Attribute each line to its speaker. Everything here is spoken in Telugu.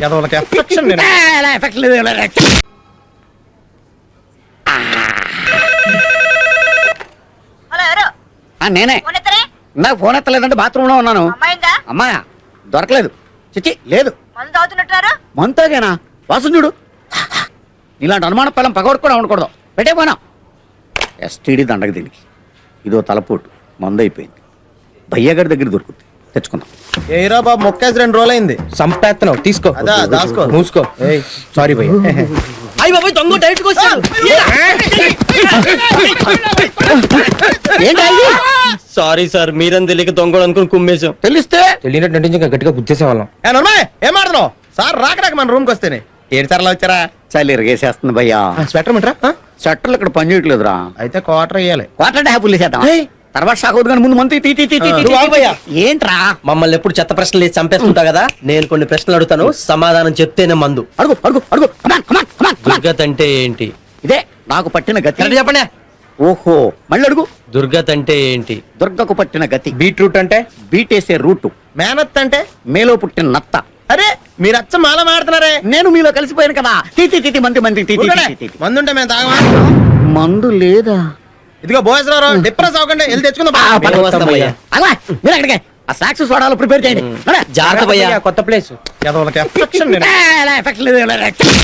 Speaker 1: ఎదవలకి ఎఫెక్షన్
Speaker 2: నేనే నాకు ఫోన్ ఎత్తలేదంటే బాత్రూమ్ లో ఉన్నాను. అమ్మాయా దొరకలేదు. చిచ్చి లేదు. మంతాగేనా వాసన చూడు. ఇలాంటి అనుమాన పిల్లం పగవడు కూడా ఉండకూడదు. పెట్టే పోనా ఎస్టీడీ దండగ దీనికి. ఇదో తలపోటు మందు అయిపోయింది. భయ్యగారి దగ్గర దొరుకుతుంది, తెచ్చుకుందాం.
Speaker 1: ఏరా బాబు మొక్కేసి 2 రోజులు అయింది.
Speaker 3: సంపేత్తనం తీసుకో.
Speaker 1: అదా దాసుకో.
Speaker 3: మూసుకో. సారీ భయ్య.
Speaker 2: అయ్యి బాబు దొంగ డైరెక్ట్గా వచ్చాడు.
Speaker 4: సారీ సార్, మీరని తెలియక దొంగడు అనుకుని కుమ్మేశాం.
Speaker 2: తెలిస్తే
Speaker 3: తెలియనట్టు నటించి ఇంకా గట్టిగా గుర్తేసేవాళ్ళం.
Speaker 1: ఏం ఆడుతున్నావు సార్? రాకరాక మన రూమ్కి వస్తేనే ఏడు సార్లు వచ్చారా?
Speaker 2: చలి ఇరగేసేస్తుంది భయ్యా.
Speaker 1: స్వెటర్ మింటరా?
Speaker 2: షట్టర్లు ఇక్కడ పని చేయట్లేదురా.
Speaker 1: అయితే క్వార్టర్ ఇయ్యాలి.
Speaker 2: క్వార్టర్ హ్యాపీలు చేద్దాం. తర్వాత షాక్ అవుతుంది కానీ ముందు మంత్ ఏంట్రా?
Speaker 4: మమ్మల్ని ఎప్పుడు చెత్త ప్రశ్నలు వేసి చంపేస్తుంటా కదా. నేను కొన్ని ప్రశ్నలు అడుగుతాను, సమాధానం చెప్తేనే మందు.
Speaker 2: అడుగు అడుగు అడుగు.
Speaker 4: దుర్గత్ అంటే ఏంటి?
Speaker 2: ఇదే నాకు పట్టిన గతి.
Speaker 4: కరెక్ట్ చెప్పండి.
Speaker 2: ఓహో మళ్ళీ అడుగు.
Speaker 4: దుర్గత్ అంటే ఏంటి?
Speaker 2: దుర్గకు పట్టిన గతి.
Speaker 3: బీట్రూట్ అంటే
Speaker 2: బీటేసే రూటు.
Speaker 1: మేనత్ అంటే
Speaker 2: మేలో పుట్టిన నత్త.
Speaker 1: అరే మీరు అచ్చ మాల మాడుతున్నారే.
Speaker 2: నేను మీలో కలిసిపోయాను కదా. తీతి మంది
Speaker 1: మందుంటే మేము తాగమా?
Speaker 2: మందు లేదా?
Speaker 1: ఇదిగో భోజరావు డిప్రెస్ అవ్వకండి, వెళ్ళి తెచ్చుకుందాం.
Speaker 2: మీరు అక్కడికే ఆ స్నాక్స్ సోడాలు ప్రిపేర్ చేయండి.
Speaker 4: జాగ్రత్త భయ్యా.
Speaker 3: కొత్త ప్లేస్.
Speaker 1: ఎదవలకి ఎఫెక్షన్